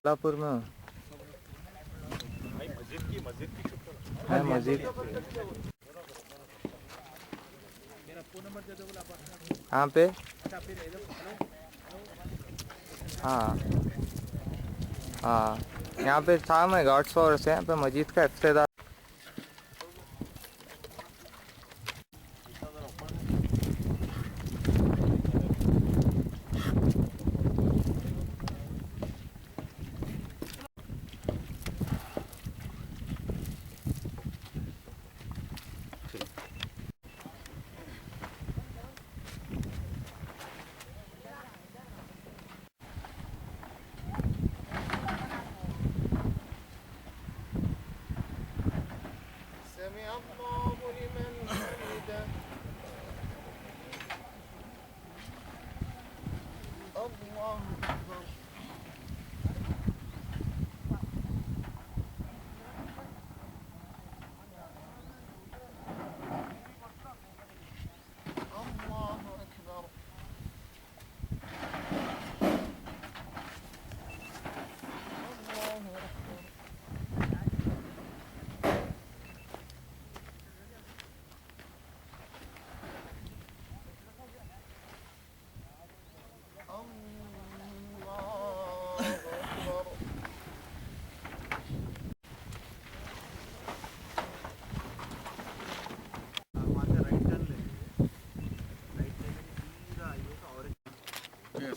कोल्हापुर में हूँ। मैं मस्जिद यहाँ पे। हाँ हाँ, यहाँ पे था मैं गार्ड्स और से यहाँ पे मस्जिद का इफ्तिताह।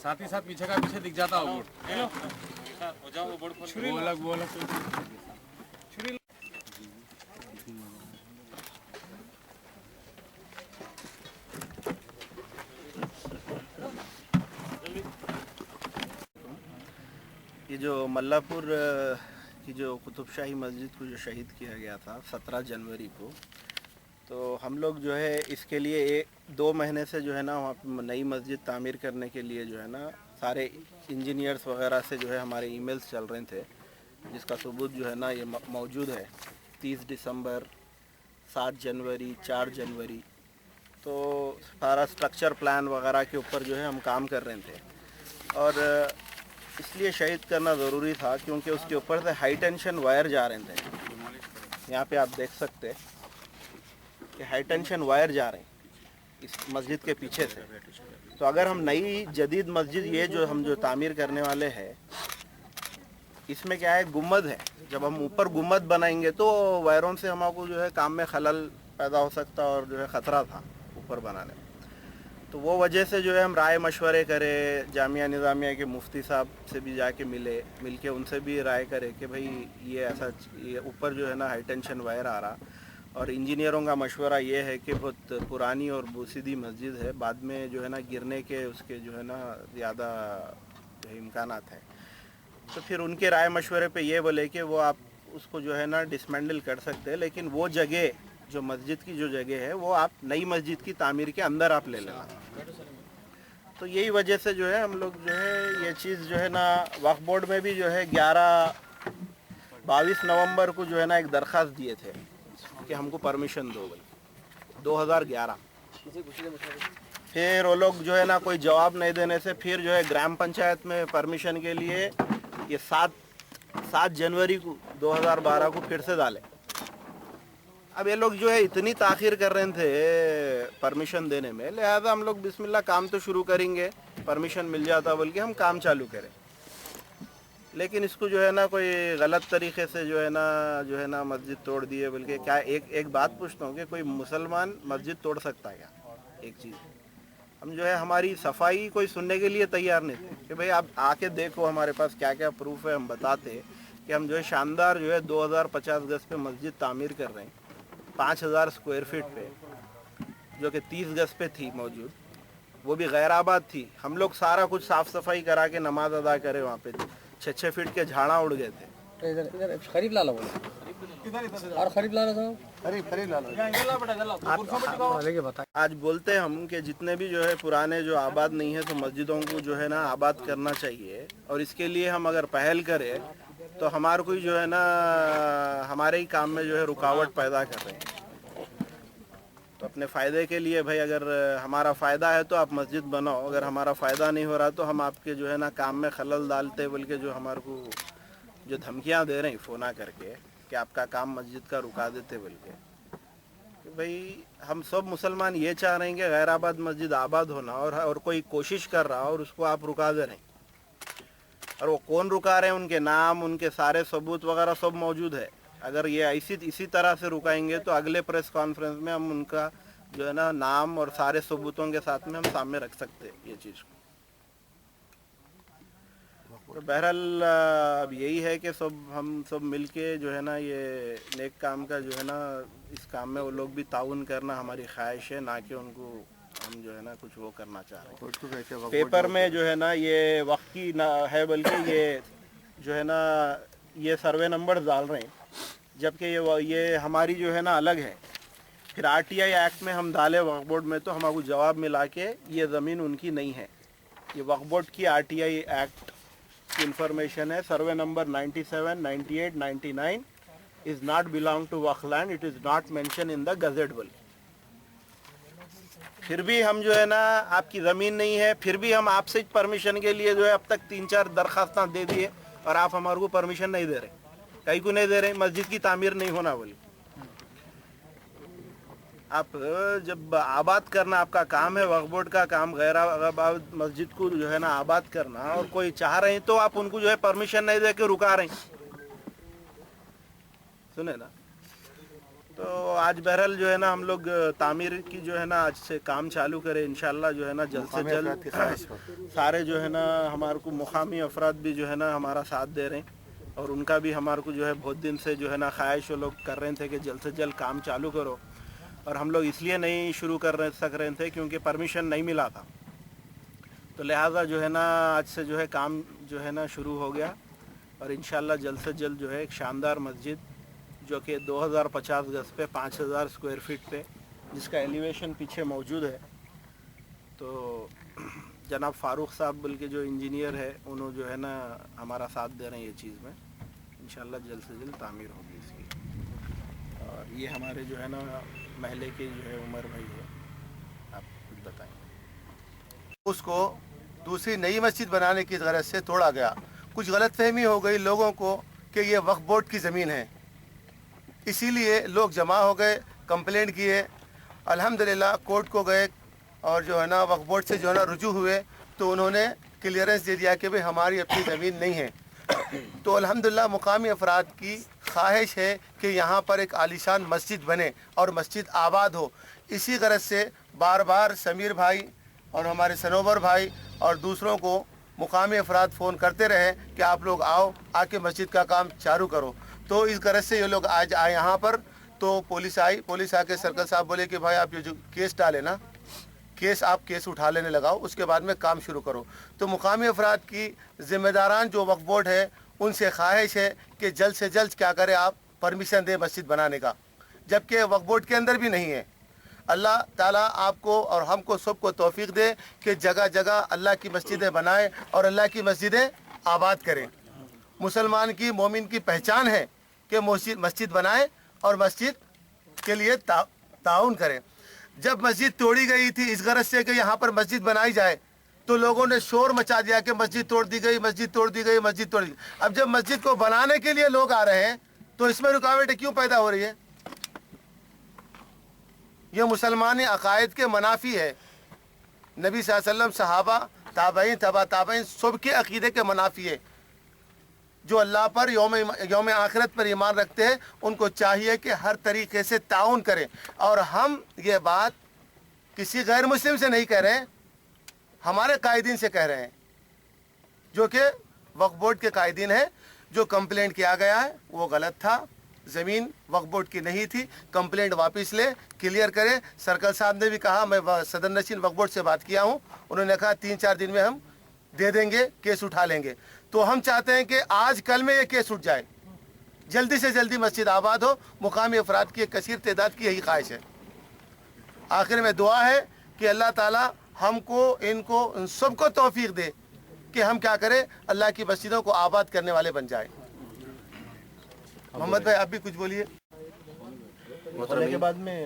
साथ ही साथ पीछे का पीछे दिख जाता हो जाओ वो बोर्ड वो अलग छुरी। ये जो मल्लापुर की जो कुतुब शाही मस्जिद को जो शहीद किया गया था 17 जनवरी को, तो हम लोग जो है इसके लिए 2 महीने से जो है ना वहाँ पे नई मस्जिद तामीर करने के लिए जो है ना सारे इंजीनियर्स वगैरह से जो है हमारे ईमेल्स चल रहे थे, जिसका सबूत जो है ना ये मौजूद है। 30 दिसंबर, 7 जनवरी, 4 जनवरी, तो सारा स्ट्रक्चर प्लान वगैरह के ऊपर जो है हम काम कर रहे थे। और इसलिए शहीद करना ज़रूरी था क्योंकि उसके ऊपर से हाई टेंशन वायर जा रहे थे। यहाँ पे आप देख सकते हैं कि हाई टेंशन वायर जा रहे हैं इस मस्जिद के पीछे से। तो अगर हम नई जदीद मस्जिद ये जो हम जो तामीर करने वाले हैं, इसमें क्या है, गुम्बद है। जब हम ऊपर गुम्बद बनाएंगे तो वायरों से हमको जो है काम में खलल पैदा हो सकता और जो है ख़तरा था ऊपर बनाने में। तो वो वजह से जो है हम राय मशवरे करें, जामिया निज़ामिया के मुफ्ती साहब से भी जाके मिल के उनसे भी राय करें कि भाई ये ऐसा, ये ऊपर जो है ना हाई टेंशन वायर आ रहा। और इंजीनियरों का मशवरा ये है कि बहुत पुरानी और बोसीदी मस्जिद है, बाद में जो है ना गिरने के उसके जो है ना ज़्यादा इम्कानात हैं। तो फिर उनके राय मशवरे पे ये बोले कि वो आप उसको जो है ना डिसमेंडल कर सकते हैं, लेकिन वो जगह जो मस्जिद की जो जगह है वो आप नई मस्जिद की तामीर के अंदर आप ले लेना। तो यही वजह से जो है हम लोग जो है ये चीज़ जो है ना वक्फ बोर्ड में भी जो है 22 नवंबर को जो है ना एक दरख्वास्त दिए थे कि हमको परमिशन दो, 2011। फिर वो लोग जो है ना कोई जवाब नहीं देने से फिर जो है ग्राम पंचायत में परमिशन के लिए ये 7 जनवरी को 2012 को फिर से डाले। अब ये लोग जो है इतनी ताख़ीर कर रहे थे परमिशन देने में, लिहाजा हम लोग बिस्मिल्लाह काम तो शुरू करेंगे, परमिशन मिल जाता बल्कि हम काम चालू करें। लेकिन इसको जो है ना कोई गलत तरीके से जो है ना मस्जिद तोड़ दिए। बल्कि क्या एक बात पूछता हूँ कि कोई मुसलमान मस्जिद तोड़ सकता है क्या? एक चीज़ हम जो है हमारी सफाई कोई सुनने के लिए तैयार नहीं थे कि भाई आप आके देखो हमारे पास क्या क्या प्रूफ है। हम बताते कि हम जो है शानदार जो है 2050 गज पे मस्जिद तामीर कर रहे हैं, 5000 स्क्वायर फीट पे, जो कि 30 गज पे थी मौजूद, वो भी गैर आबाद थी। हम लोग सारा कुछ साफ़ सफाई करा के नमाज अदा करे, वहाँ पे 6-6 फीट के झाड़ा उड़ गए थे। इधर इधर खरीब लाला बोले और खरीब लाला साहब खरीब लाला आज बोलते हैं हम कि जितने भी जो है पुराने जो आबाद नहीं है तो मस्जिदों को जो है ना आबाद करना चाहिए। और इसके लिए हम अगर पहल करें तो हमारे को जो है ना हमारे ही काम में जो है रुकावट पैदा कर रहे हैं। तो अपने फ़ायदे के लिए भाई अगर हमारा फ़ायदा है तो आप मस्जिद बनाओ, अगर हमारा फ़ायदा नहीं हो रहा तो हम आपके जो है ना काम में खलल डालते बल्कि जो हमारे को जो धमकियां दे रहे हैं फ़ोन करके कि आपका काम मस्जिद का रुका देते बोल के, कि भाई हम सब मुसलमान ये चाह रहे हैं कि गैर आबाद मस्जिद आबाद होना, और कोई कोशिश कर रहा और उसको आप रुका दे रहे हैं। और वो कौन रुका रहे हैं, उनके नाम, उनके सारे सबूत वगैरह सब मौजूद है। अगर ये इसी तरह से रुकाएंगे तो अगले प्रेस कॉन्फ्रेंस में हम उनका जो है ना नाम और सारे सबूतों के साथ में हम सामने रख सकते हैं ये चीज़ को। तो बहरहाल अब यही है कि हम सब मिलके जो है ना ये नेक काम का जो है ना इस काम में वो लोग भी ताउन करना हमारी ख्वाहिश है, ना कि उनको हम जो है ना कुछ वो करना चाह रहे हैं। पेपर में जो है ना ये वक्त की ना है, बल्कि ये जो है ना ये सर्वे नंबर डाल रहे हैं, जबकि ये हमारी जो है ना अलग है। फिर आरटीआई एक्ट में हम डाले वक्फ बोर्ड में, तो हमारे जवाब मिला के ये ज़मीन उनकी नहीं है। ये वक्फ बोर्ड की आरटीआई एक्ट की इंफॉर्मेशन है। Survey number 97, 98, 99 is not belong to Waqf land, it is not mention in the gazette. फिर भी हम जो है ना आपकी ज़मीन नहीं है, फिर भी हम आपसे परमिशन के लिए जो है अब तक 3-4 दरख्वास्तां दे दिए और आप हमारे को परमिशन नहीं दे रहे। कहीं को नहीं दे रहे, मस्जिद की तामीर नहीं होना बोली। आप जब आबाद करना आपका काम है, वक्फ बोर्ड का काम गैर आबाद मस्जिद को जो है ना आबाद करना, और कोई चाह रहे हैं तो आप उनको जो है परमिशन नहीं दे के रुका रहे हैं। सुने ना, तो आज बहरहाल जो है ना हम लोग तामीर की जो है ना आज से काम चालू करें इंशाल्लाह। जो है ना जल्द से जल्द सारे जो है ना हमारे को मुकामी अफराद भी जो है ना हमारा साथ दे रहे हैं, और उनका भी हमारे को जो है बहुत दिन से जो है ना ख्वाहिश वो लोग कर रहे थे कि जल्द से जल्द काम चालू करो। और हम लोग इसलिए नहीं शुरू कर सक रहे थे क्योंकि परमिशन नहीं मिला था, तो लिहाजा जो है ना आज से जो है काम जो है ना शुरू हो गया। और इंशाल्लाह जल्द से जल्द जो है एक शानदार मस्जिद जो कि 2050 गज पे 5000 स्क्वायर फीट पे, जिसका एलिवेशन पीछे मौजूद है, तो जनाब फारूक साहब बल्कि जो इंजीनियर है उन्होंने जो है ना हमारा साथ दे रहे हैं ये चीज़ में। इंशाल्लाह जल्द से जल्द तामीर होगी इसकी। और ये हमारे जो है ना महले के जो है उमर भाई है, आप कुछ बताएं। उसको दूसरी नई मस्जिद बनाने की गरज से तोड़ा गया। कुछ गलतफहमी हो गई लोगों को कि ये वक्फ बोर्ड की ज़मीन है, इसीलिए लोग जमा हो गए, कंप्लेंट किए। अल्हम्दुलिल्लाह कोर्ट को गए और जो है ना वक्फ बोर्ड से जो है ना रुजू हुए, तो उन्होंने क्लियरेंस दे दिया कि भाई हमारी अपनी ज़मीन नहीं है। तो अल्हम्दुलिल्लाह मुकामी अफराद की ख्वाहिश है कि यहाँ पर एक आलीशान मस्जिद बने और मस्जिद आबाद हो। इसी गरज से बार बार समीर भाई और हमारे सनोवर भाई और दूसरों को मुकामी अफराद फ़ोन करते रहे कि आप लोग आओ, आके मस्जिद का काम चालू करो। तो इस गरज से ये लोग आज आए यहाँ पर। तो पुलिस आई, पुलिस आके सर्कल साहब बोले कि भाई आप ये जो केस डाले ना, केस उठा लेने लगाओ, उसके बाद में काम शुरू करो। तो मुकामी अफराद की ज़िम्मेदारान जो वक्फ बोर्ड है उनसे ख्वाहिश है कि जल्द से जल्द क्या करें, आप परमिशन दें मस्जिद बनाने का, जबकि वक्फ बोर्ड के अंदर भी नहीं है। अल्लाह ताला आपको और हमको सबको तौफीक दे कि जगह जगह अल्लाह की मस्जिदें बनाएं और अल्लाह की मस्जिदें आबाद करें। मुसलमान की मोमिन की पहचान है कि मस्जिद बनाएं और मस्जिद के लिए ताउन करें। जब मस्जिद तोड़ी गई थी इस गरज से कि यहाँ पर मस्जिद बनाई जाए, तो लोगों ने शोर मचा दिया कि मस्जिद तोड़ दी गई, मस्जिद तोड़ दी गई, मस्जिद तोड़ दी गई। अब जब मस्जिद को बनाने के लिए लोग आ रहे हैं तो इसमें रुकावटें क्यों पैदा हो रही है? यह मुसलमानी अकायद के मनाफी है। नबी सल्लल्लाहु अलैहि वसल्लम, सहाबा, ताबईन, तबा ताबईन सबके अकीदे के मनाफी है। जो अल्लाह पर यौम आखिरत पर ईमान रखते हैं उनको चाहिए कि हर तरीके से ताउन करें। और हम ये बात किसी गैर मुस्लिम से नहीं कह रहे हैं, हमारे कायदीन से कह रहे हैं, जो कि वक्फ बोर्ड के कायदीन हैं। जो कंप्लेंट किया गया है वो गलत था, ज़मीन वक्फ बोर्ड की नहीं थी, कंप्लेंट वापस ले, क्लियर करें। सर्कल साहब ने भी कहा, मैं सदर नशीन वक्फ बोर्ड से बात किया हूँ, उन्होंने कहा 3-4 दिन में हम दे देंगे, केस उठा लेंगे। तो हम चाहते हैं कि आज कल में ये केस उठ जाए, जल्दी से जल्दी मस्जिद आबाद हो। मुकामी अफराद की एक कसीर तादाद की यही ख्वाहिश है। आखिर में दुआ है कि अल्लाह ताला हमको, इनको, इन सबको तौफीक दे कि हम क्या करें, अल्लाह की मस्जिदों को आबाद करने वाले बन जाए। मोहम्मद भाई आप भी कुछ बोलिए। के बाद में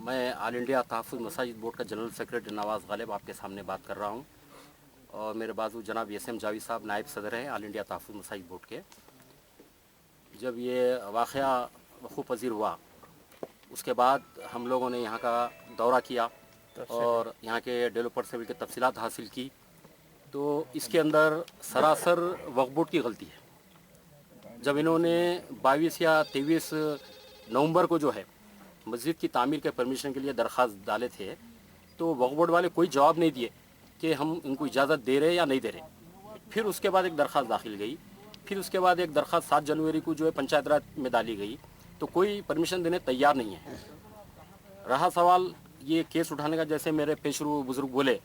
मैं ऑल इंडिया तहफ़्फ़ुज़ मसाजिद बोर्ड का जनरल सेक्रेटरी नवाज़ गालिब आपके सामने बात कर रहा हूँ। और मेरे बाजू जनाब एस एम जावेद साहब नायब सदर हैं ऑल इंडिया तहफ़्फ़ुज़ मसाजिद बोर्ड के। जब ये वाक़या वक़ूफ़ पज़ीर हुआ उसके बाद हम लोगों ने यहाँ का दौरा किया और यहाँ के डेवलपर से मिलकर तफसीलात हासिल की, तो इसके अंदर सरासर वक्फ बोर्ड की गलती है। जब इन्होंने 22 या 23 नवंबर को जो है मस्जिद की तामीर के परमिशन के लिए दरख्वास्त डाले थे, तो वक्फ बोर्ड वाले कोई जवाब नहीं दिए कि हम इनको इजाज़त दे रहे या नहीं दे रहे। फिर उसके बाद एक दरख्वास्त दाखिल गई, फिर उसके बाद एक दरख्वास्त 7 जनवरी को जो है पंचायत राज में डाली गई, तो कोई परमिशन देने तैयार नहीं है। रहा सवाल ये केस उठाने का, जैसे मेरे पेशरू बुजुर्ग बोले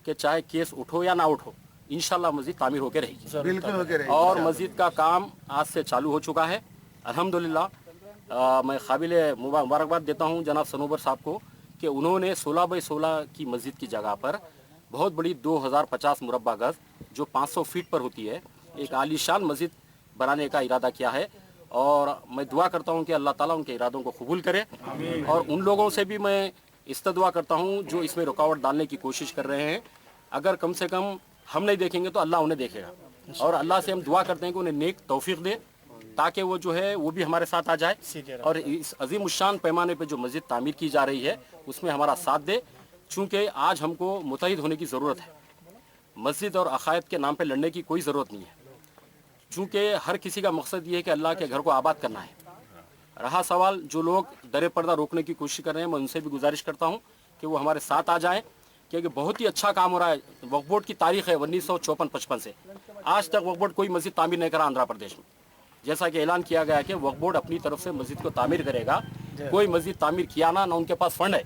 कि चाहे केस उठो या ना उठो, इंशाल्लाह मस्जिद तामीर होकर रहेगी, बिल्कुल होके रहेगी। और मस्जिद का काम आज से चालू हो चुका है अल्हम्दुलिल्लाह। मैं काबिल मुबारकबाद देता हूँ जनाब सनोबर साहब को कि उन्होंने 16 बाई 16 की मस्जिद की जगह पर बहुत बड़ी 2050 मुरब्बा गज जो 500 फीट पर होती है एक आलीशान मस्जिद बनाने का इरादा किया है। और मैं दुआ करता हूँ कि अल्लाह ताला उनके इरादों को कबूल करे, और उन लोगों से भी मैं इस्तदुआ करता हूँ जो इसमें रुकावट डालने की कोशिश कर रहे हैं। अगर कम से कम हम नहीं देखेंगे तो अल्लाह उन्हें देखेगा, और अल्लाह से हम दुआ करते हैं कि उन्हें नेक तौफीक दे ताकि वो जो है वो भी हमारे साथ आ जाए और इस अजीम उशान पैमाने पे जो मस्जिद तामीर की जा रही है उसमें हमारा साथ दे। चूँकि आज हमको मुतहिद होने की ज़रूरत है, मस्जिद और अकायद के नाम पे लड़ने की कोई ज़रूरत नहीं है, चूँकि हर किसी का मकसद ये है कि अल्लाह के घर को आबाद करना है। रहा सवाल जो लोग दरे पर्दा रोकने की कोशिश कर रहे हैं, मैं उनसे भी गुजारिश करता हूँ कि वो हमारे साथ आ जाएं, क्योंकि बहुत ही अच्छा काम हो रहा है। वक्फ बोर्ड की तारीख है 1954-55 से आज तक वक्फ बोर्ड कोई मस्जिद तामीर नहीं करा आंध्र प्रदेश में। जैसा कि ऐलान किया गया है कि वक्फ बोर्ड अपनी तरफ से मस्जिद को तामीर करेगा, कोई मस्जिद तामीर किया ना उनके पास फंड है।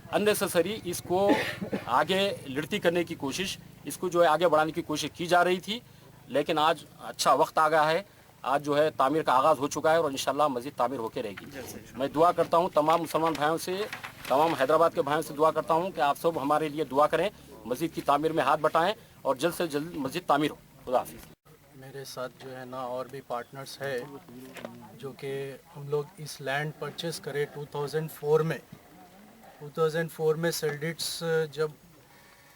अननेसेसरी इसको आगे लड़ती करने की कोशिश, इसको जो है आगे बढ़ाने की कोशिश की जा रही थी, लेकिन आज अच्छा वक्त आ गया है, आज जो है तामीर का आगाज़ हो चुका है और इंशाल्लाह मस्जिद तामीर होकर रहेगी। मैं दुआ करता हूँ तमाम मुसलमान भाइयों से, तमाम हैदराबाद के भाइयों से दुआ करता हूँ कि आप सब हमारे लिए दुआ करें, मस्जिद की तामीर में हाथ बटाएं और जल्द से जल्द मस्जिद तामीर हो। खुदा हाफिज़। मेरे साथ जो है ना और भी पार्टनर्स है जो कि हम लोग इस लैंड परचेस करे 2004 में सेल्डिट्स जब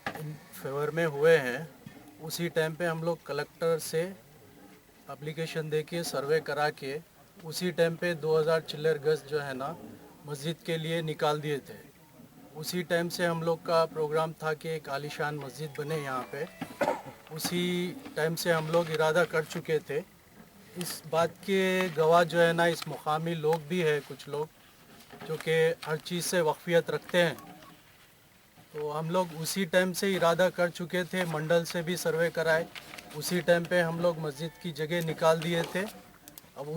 इन फेवर में हुए हैं, उसी टाइम पे हम लोग कलेक्टर से एप्लीकेशन दे के सर्वे करा के उसी टाइम पे 2000 चिल्लर गज जो है ना मस्जिद के लिए निकाल दिए थे। उसी टाइम से हम लोग का प्रोग्राम था कि एक आलीशान मस्जिद बने यहाँ पे, उसी टाइम से हम लोग इरादा कर चुके थे। इस बात के गवाह जो है ना इस मुकामी लोग भी है, कुछ लोग जो कि हर चीज़ से वक्फियत रखते हैं। तो हम लोग उसी टाइम से इरादा कर चुके थे, मंडल से भी सर्वे कराए, उसी टाइम पे हम लोग मस्जिद की जगह निकाल दिए थे। अब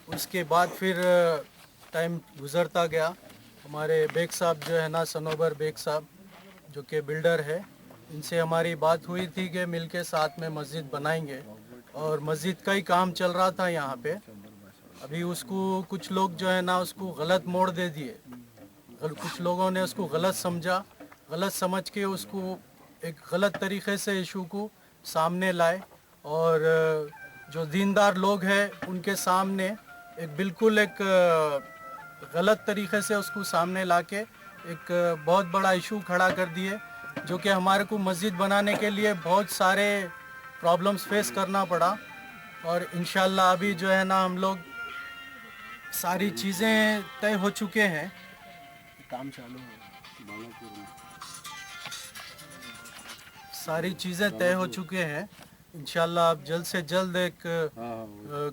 उसके बाद फिर टाइम गुज़रता गया, हमारे बेग साहब जो है ना सनोबर बेग साहब जो कि बिल्डर है, इनसे हमारी बात हुई थी कि मिलके साथ में मस्जिद बनाएंगे, और मस्जिद का ही काम चल रहा था यहाँ पे। अभी उसको कुछ लोग जो है ना उसको गलत मोड़ दे दिए, कुछ लोगों ने उसको गलत समझा, गलत समझ के उसको एक गलत तरीके से इशू को सामने लाए, और जो दीनदार लोग हैं उनके सामने एक बिल्कुल एक गलत तरीके से उसको सामने लाके एक बहुत बड़ा इशू खड़ा कर दिए, जो कि हमारे को मस्जिद बनाने के लिए बहुत सारे प्रॉब्लम्स फेस करना पड़ा। और इंशाल्लाह अभी जो है ना हम लोग सारी चीज़ें तय हो चुके हैं, काम चालू है, सारी चीज़ें तय हो चुके हैं। इंशाल्लाह अब जल्द से जल्द एक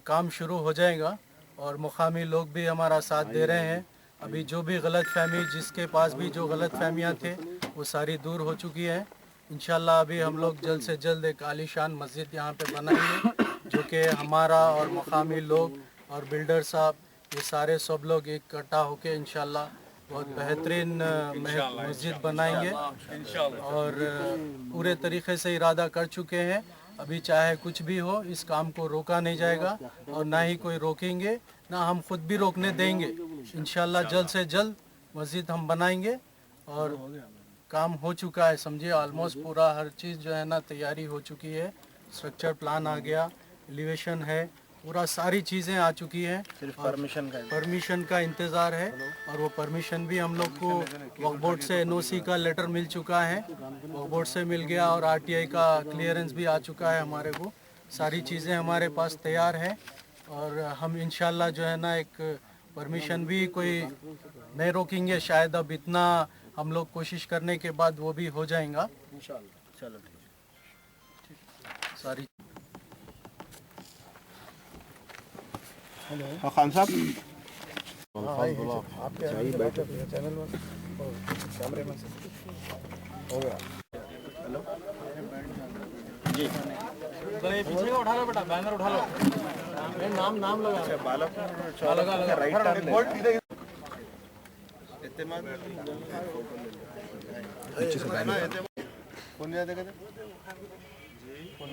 काम शुरू हो जाएगा, और मुकामी लोग भी हमारा साथ दे रहे हैं। अभी जो भी गलत फहमी, जिसके पास भी जो गलत फहमियाँ थे वो सारी दूर हो चुकी है। इंशाल्लाह अभी हम लोग जल्द से जल्द एक आलीशान मस्जिद यहाँ पे बनाएंगे, जो कि हमारा और मुकामी लोग और बिल्डर साहब ये सारे सब लोग इकट्ठा होके इंशाल्लाह बहुत बेहतरीन मस्जिद बनाएंगे, और पूरे तरीके से इरादा कर चुके हैं। अभी चाहे कुछ भी हो, इस काम को रोका नहीं जाएगा, और ना ही कोई रोकेंगे, ना हम खुद भी रोकने देंगे। इंशाल्लाह जल्द से जल्द मस्जिद हम बनाएंगे, और काम हो चुका है, समझिए ऑलमोस्ट पूरा हर चीज़ जो है ना तैयारी हो चुकी है। स्ट्रक्चर प्लान आ गया, एलिवेशन है, पूरा सारी चीज़ें आ चुकी हैं, सिर्फ परमिशन का इंतज़ार है। और वो परमिशन भी हम लोग को वक्फ बोर्ड से एनओसी का लेटर मिल चुका है, वक्फ बोर्ड से मिल गया, और आरटीआई का क्लियरेंस भी आ चुका है हमारे को। सारी चीज़ें हमारे पास तैयार है, और हम इंशाल्लाह जो है ना एक परमिशन भी कोई नहीं रोकेंगे, शायद अब इतना हम लोग कोशिश करने के बाद वो भी हो जाएगा इंशाल्लाह। चलो सारी खान साहब पीछे का उठा लो बेटा, बैनर उठा लो, नाम लगा बालापुर राइट टर्न कौन